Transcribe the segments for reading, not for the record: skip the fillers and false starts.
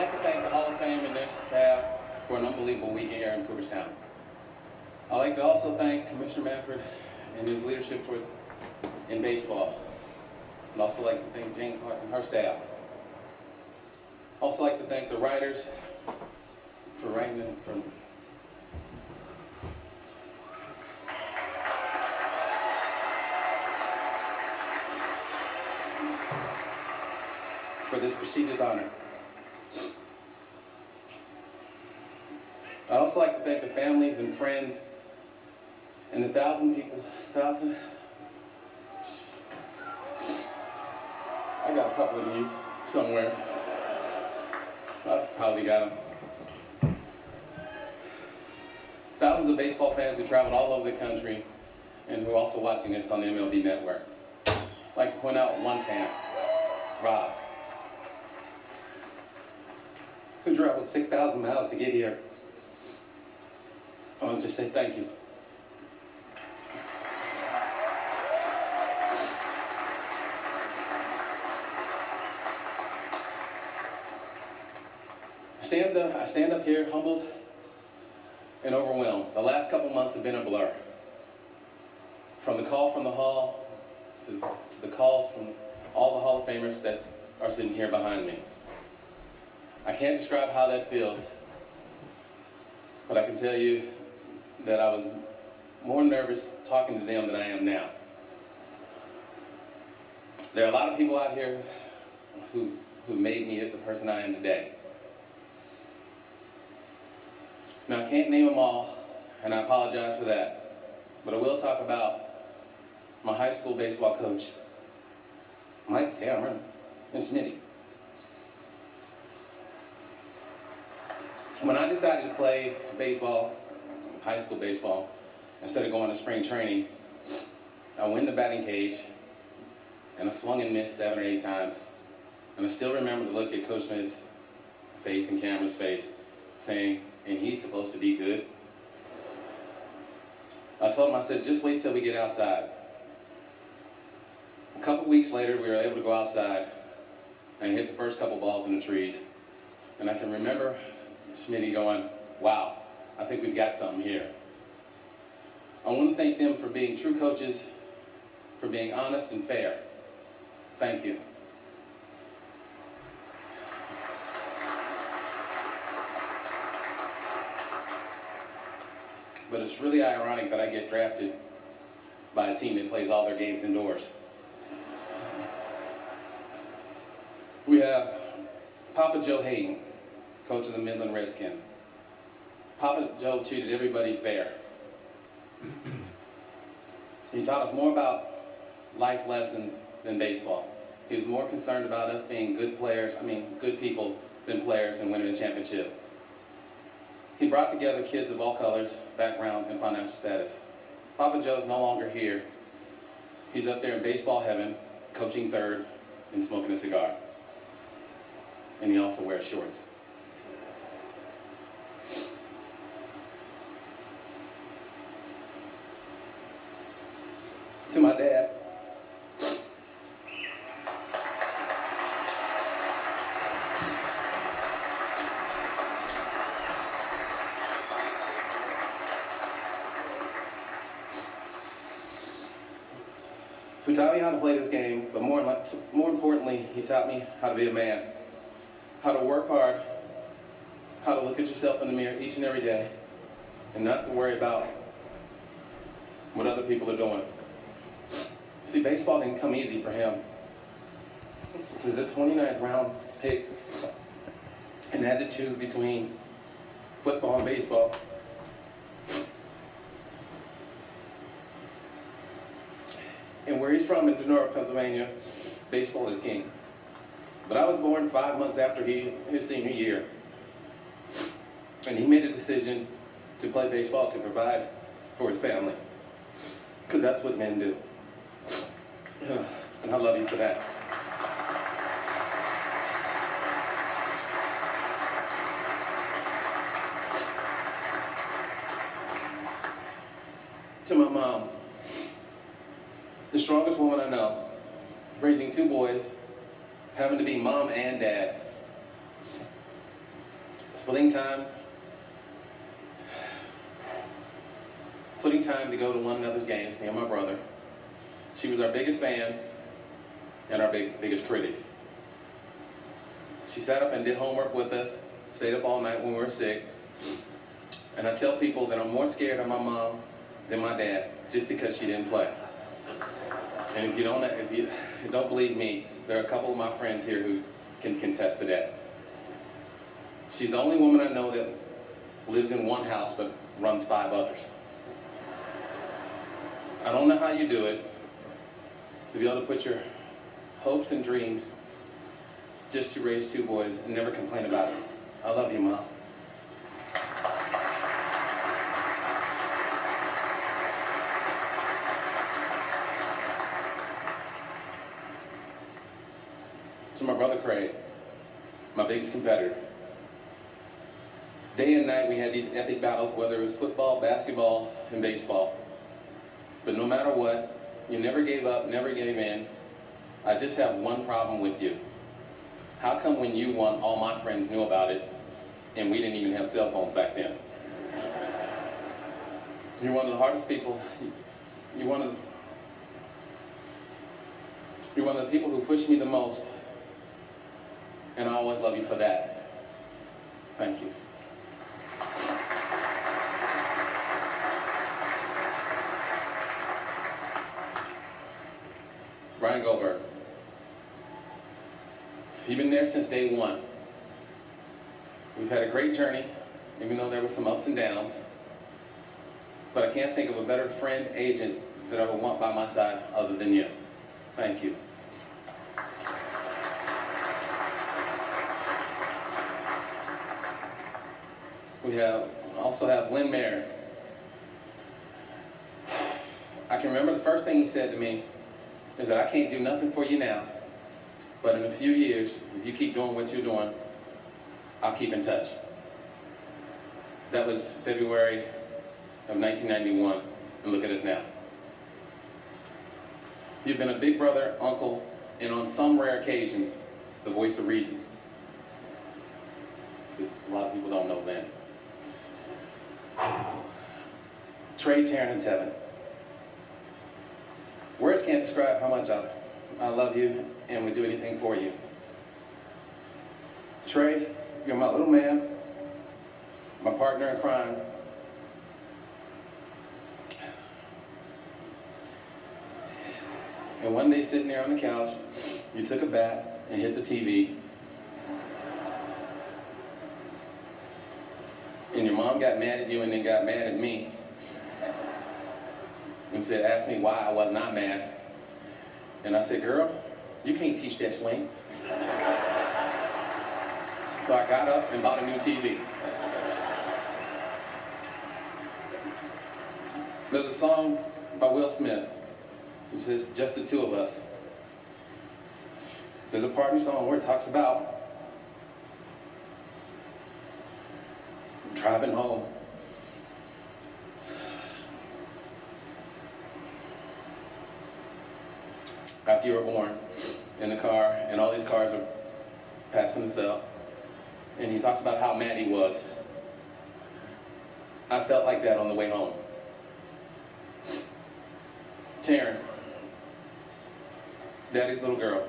like to thank the Hall of Fame and their staff for an unbelievable weekend here in Cooperstown. I'd like to also thank Commissioner Manfred and his leadership in baseball. I'd also like to thank Jane Clark and her staff. I'd also like to thank the writers for writing them for this prestigious honor. I'd also like to thank the families and friends and the I got a couple of these somewhere. I probably got them. Thousands of baseball fans who traveled all over the country and who are also watching this on the MLB Network. I'd like to point out one fan, Rob, who traveled 6,000 miles to get here. I want to just say thank you. I stand up here humbled and overwhelmed. The last couple months have been a blur. From the call from the hall to the calls from all the Hall of Famers that are sitting here behind me. I can't describe how that feels, but I can tell you that I was more nervous talking to them than I am now. There are a lot of people out here who made me the person I am today. Now, I can't name them all, and I apologize for that, but I will talk about my high school baseball coach, Mike Cameron and Smitty. When I decided to play baseball, high school baseball, instead of going to spring training, I went in the batting cage, and I swung and missed 7 or 8 times. And I still remember the look at Coach Smith's face and Cameron's face, saying, and he's supposed to be good. I told him, I said, just wait till we get outside. A couple weeks later, we were able to go outside and hit the first couple balls in the trees. And I can remember Smitty going, wow, I think we've got something here. I want to thank them for being true coaches, for being honest and fair. Thank you. But it's really ironic that I get drafted by a team that plays all their games indoors. We have Papa Joe Hayden, coach of the Midland Redskins. Papa Joe treated everybody fair. He taught us more about life lessons than baseball. He was more concerned about us being good people than players and winning a championship. He brought together kids of all colors, background, and financial status. Papa Joe's no longer here. He's up there in baseball heaven, coaching third and smoking a cigar. And he also wears shorts. To my dad, who taught me how to play this game, but more importantly, he taught me how to be a man, how to work hard, how to look at yourself in the mirror each and every day, and not to worry about what other people are doing. See, baseball didn't come easy for him. He was a 29th round pick and had to choose between football and baseball. And where he's from in Denora, Pennsylvania, baseball is king. But I was born 5 months after his senior year. And he made a decision to play baseball to provide for his family. Because that's what men do. And I love you for that. To my mom, the strongest woman I know, raising 2 boys, having to be mom and dad. Putting time to go to one another's games, me and my brother. She was our biggest fan and our biggest critic. She sat up and did homework with us, stayed up all night when we were sick. And I tell people that I'm more scared of my mom than my dad just because she didn't play. And if you don't believe me, there are a couple of my friends here who can contest to that. She's the only woman I know that lives in one house but runs 5 others. I don't know how you do it, to be able to put your hopes and dreams just to raise 2 boys and never complain about it. I love you, Mom. To my brother Craig, my biggest competitor. Day and night we had these epic battles, whether it was football, basketball, and baseball. But no matter what, you never gave up, never gave in. I just have one problem with you. How come when you won, all my friends knew about it, and we didn't even have cell phones back then? You're one of the hardest people. You're one of the people who push me the most, and I always love you for that. Thank you. Brian Goldberg. You've been there since day one. We've had a great journey, even though there were some ups and downs. But I can't think of a better friend, agent that I would want by my side other than you. Thank you. We also have Lynn Mayer. I can remember the first thing he said to me is that I can't do nothing for you now, but in a few years, if you keep doing what you're doing, I'll keep in touch. That was February of 1991, and look at us now. You've been a big brother, uncle, and on some rare occasions, the voice of reason. See, a lot of people don't know that. Trey, Taryn, and Tevin. Words can't describe how much I love you and would do anything for you. Trey, you're my little man, my partner in crime. And one day sitting there on the couch, you took a bat and hit the TV. And your mom got mad at you and then got mad at me. And asked me why I was not mad. And I said, girl, you can't teach that swing. So I got up and bought a new TV. There's a song by Will Smith. It says, just the 2 of us. There's a part in the song where it talks about driving home. After you were born, in the car, and all these cars were passing us up, and he talks about how mad he was. I felt like that on the way home. Taryn, Daddy's little girl.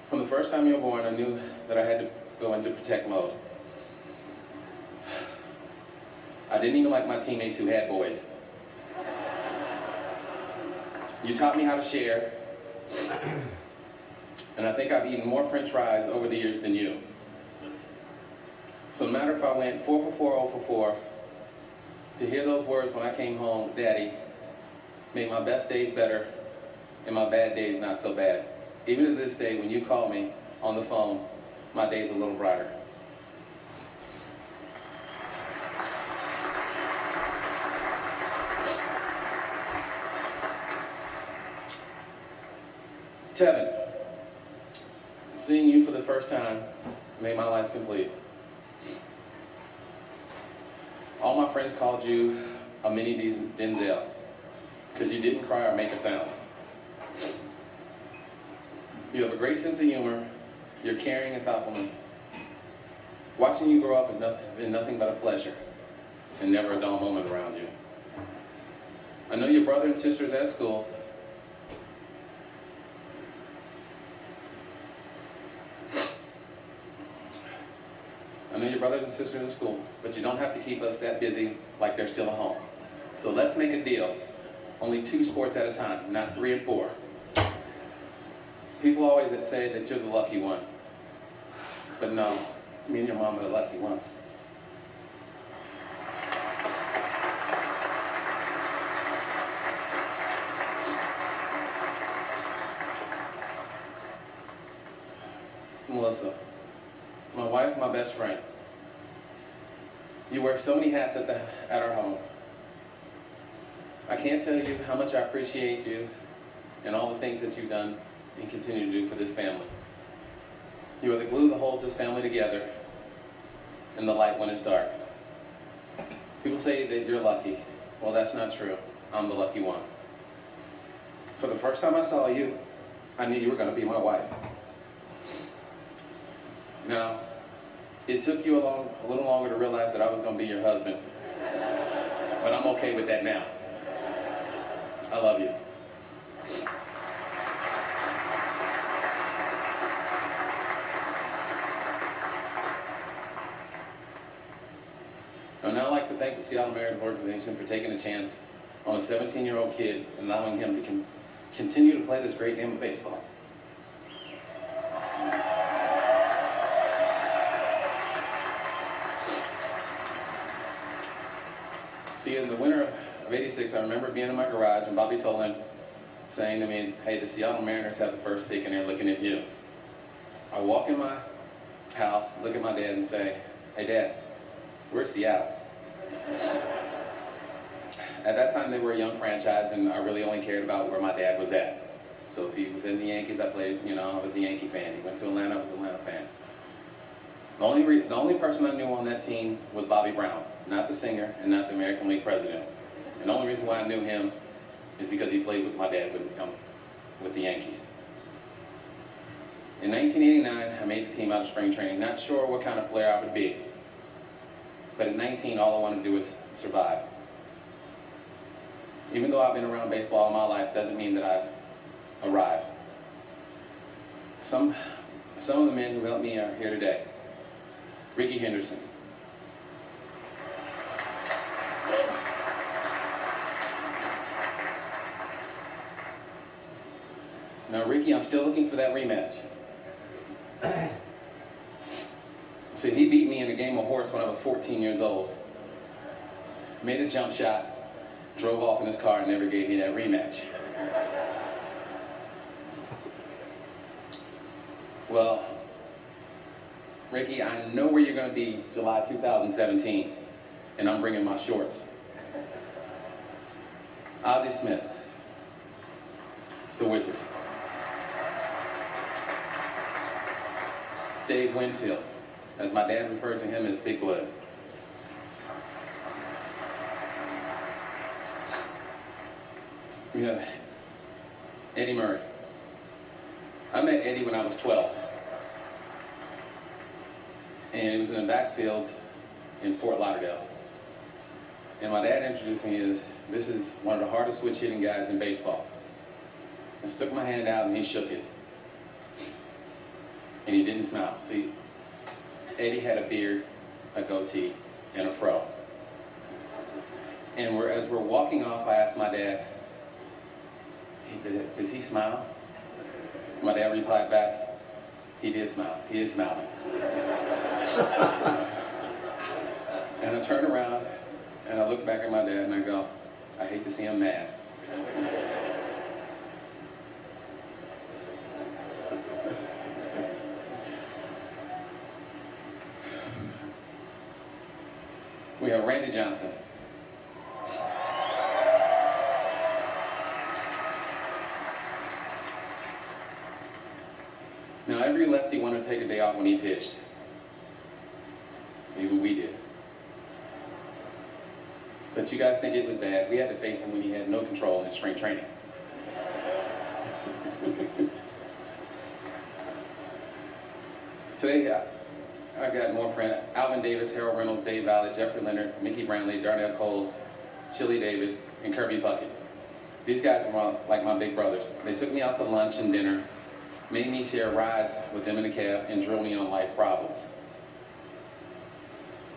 From the first time you were born, I knew that I had to go into protect mode. I didn't even like my teammates who had boys. You taught me how to share, and I think I've eaten more French fries over the years than you. So no matter if I went 4 for 4, 0 for 4, to hear those words when I came home, Daddy, made my best days better and my bad days not so bad. Even to this day, when you call me on the phone, my day's a little brighter. Tevin, seeing you for the first time made my life complete. All my friends called you a mini Denzel because you didn't cry or make a sound. You have a great sense of humor, you're caring and thoughtfulness. Watching you grow up has been nothing but a pleasure and never a dull moment around you. I know your brother and sisters at school. But you don't have to keep us that busy like they're still at home. So let's make a deal. Only 2 sports at a time, not 3 and 4. People always say that you're the lucky one. But no, me and your mom are the lucky ones. Melissa, my wife, my best friend. You wear so many hats at our home. I can't tell you how much I appreciate you and all the things that you've done and continue to do for this family. You are the glue that holds this family together and the light when it's dark. People say that you're lucky. Well, that's not true. I'm the lucky one. For the first time I saw you, I knew you were going to be my wife. Now, it took you a little longer to realize that I was going to be your husband. But I'm okay with that now. I love you. I'd now like to thank the Seattle Mariners organization for taking a chance on a 17-year-old kid and allowing him to continue to play this great game of baseball. See, in the winter of '86, I remember being in my garage and Bobby Tolan saying to me, hey, the Seattle Mariners have the first pick and they're looking at you. I walk in my house, look at my dad and say, hey Dad, we're Seattle. At that time, they were a young franchise and I really only cared about where my dad was at. So if he was in the Yankees, I played, I was a Yankee fan. He went to Atlanta, I was an Atlanta fan. The only person I knew on that team was Bobby Brown, not the singer and not the American League president. And the only reason why I knew him is because he played with my dad with the Yankees. In 1989, I made the team out of spring training, not sure what kind of player I would be. But at 19, all I wanted to do was survive. Even though I've been around baseball all my life, doesn't mean that I've arrived. Some of the men who helped me are here today. Ricky Henderson. Now, Ricky, I'm still looking for that rematch. See, he beat me in a game of horse when I was 14 years old. Made a jump shot, drove off in his car, and never gave me that rematch. Well, Ricky, I know where you're going to be July 2017, and I'm bringing my shorts. Ozzie Smith, the Wizard. Dave Winfield, as my dad referred to him as Big Blood. We have Eddie Murray. I met Eddie when I was 12. And it was in the backfields in Fort Lauderdale. And my dad introduced me as, this is one of the hardest switch hitting guys in baseball. I stuck my hand out and he shook it. And he didn't smile. See, Eddie had a beard, a goatee, and a fro. And as we're walking off, I asked my dad, does he smile? My dad replied back, he did smile. He is smiling. And I turn around and I look back at my dad and I go, I hate to see him mad. We have Randy Johnson. Now, every lefty wanted to take a day off when he pitched. Even we did. But you guys think it was bad. We had to face him when he had no control in spring training. Today, I I've got more friends: Alvin Davis, Harold Reynolds, Dave Valley, Jeffrey Leonard, Mickey Brownlee, Darnell Coles, Chili Davis, and Kirby Bucket. These guys are like my big brothers. They took me out to lunch and dinner, made me share rides with them in the cab, and drilled me on life problems.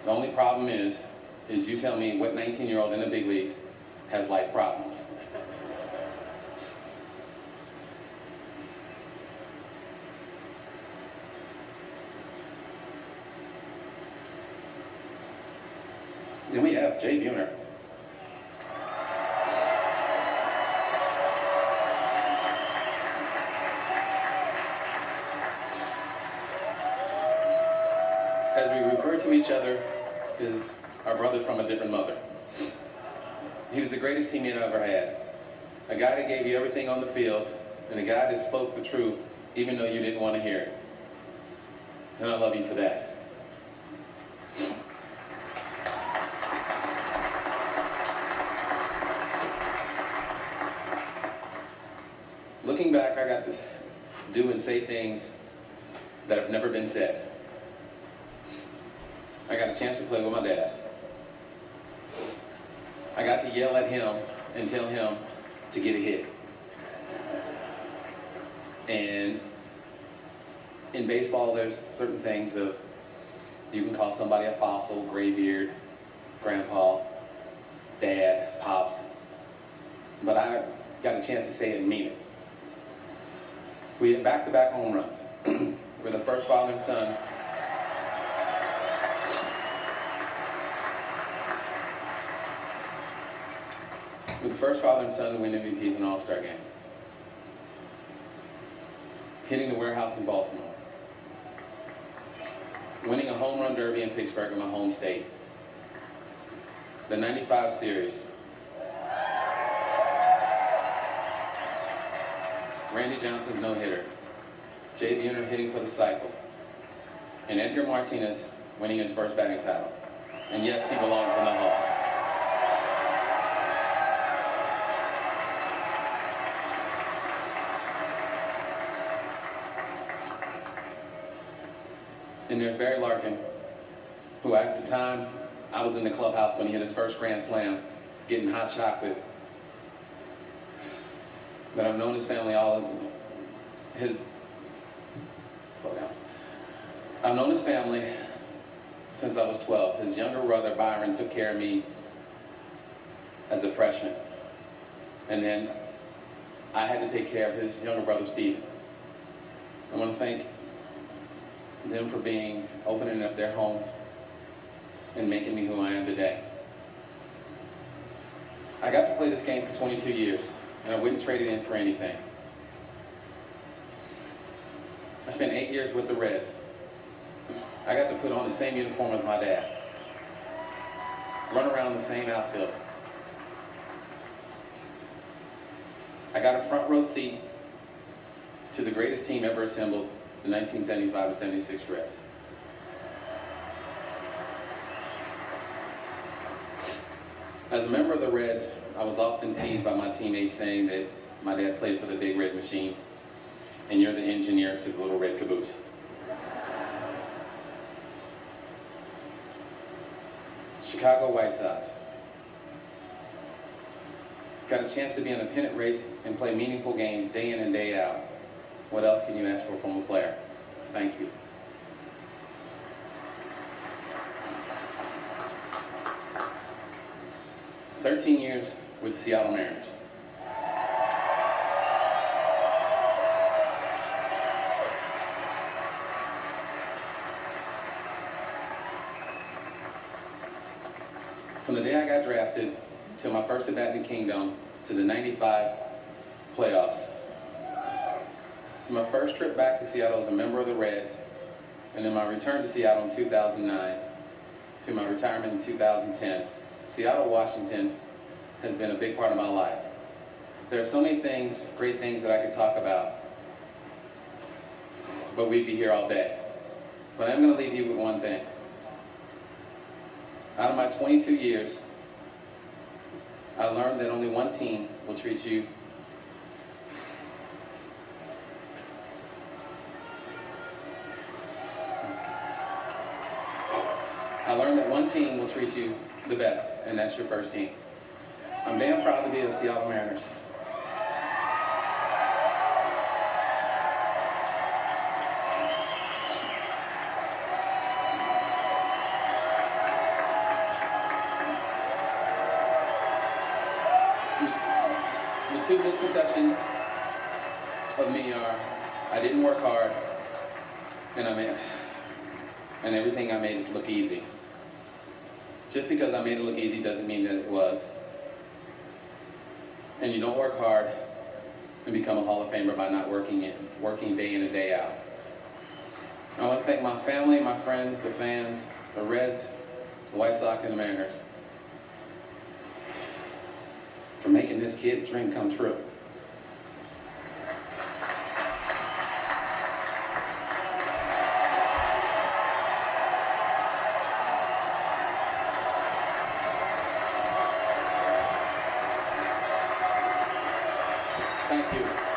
The only problem is you tell me what 19-year-old in the big leagues has life problems. Then we have Jay Buhner. As we refer to each other as our brothers from a different mother. He was the greatest teammate I ever had. A guy that gave you everything on the field, and a guy that spoke the truth even though you didn't want to hear it. And I love you for that. Looking back, I got to do and say things that have never been said. I got a chance to play with my dad. I got to yell at him and tell him to get a hit. And in baseball, there's certain things of, you can call somebody a fossil, graybeard, grandpa, dad, pops. But I got a chance to say it and mean it. We had back-to-back home runs. We're the first father and son. We're the first father and son to win MVPs in an All-Star game. Hitting the warehouse in Baltimore. Winning a home run derby in Pittsburgh in my home state. The '95 series. Randy Johnson's no-hitter, Jay Buhner hitting for the cycle, and Edgar Martinez winning his first batting title. And yes, he belongs in the Hall. And there's Barry Larkin, who at the time, I was in the clubhouse when he hit his first grand slam, getting hot chocolate. But I've known his family slow down. I've known his family since I was 12. His younger brother, Byron, took care of me as a freshman. And then I had to take care of his younger brother, Steve. I want to thank them for opening up their homes and making me who I am today. I got to play this game for 22 years. And I wouldn't trade it in for anything. I spent 8 years with the Reds. I got to put on the same uniform as my dad. Run around the same outfield. I got a front row seat to the greatest team ever assembled, the 1975 and 76 Reds. As a member of the Reds, I was often teased by my teammates saying that my dad played for the big red machine and you're the engineer to the little red caboose. Chicago White Sox. Got a chance to be in a pennant race and play meaningful games day in and day out. What else can you ask for from a player? Thank you. "13 years with the Seattle Mariners. From the day I got drafted to my first at-bat in Kingdom to the '95 playoffs. To my first trip back to Seattle as a member of the Reds, and then my return to Seattle in 2009, to my retirement in 2010, Seattle, Washington has been a big part of my life. There are so many things, great things that I could talk about, but we'd be here all day. But I'm going to leave you with one thing. Out of my 22 years, I learned that only one team will treat you treat you the best, and that's your first team. I'm damn proud to be a Seattle Mariners. The two misconceptions of me are I didn't work hard, and everything I made look easy. Just because I made it look easy doesn't mean that it was. And you don't work hard and become a Hall of Famer by not working day in and day out. I want to thank my family, my friends, the fans, the Reds, the White Sox, and the Mariners for making this kid's dream come true. Thank you.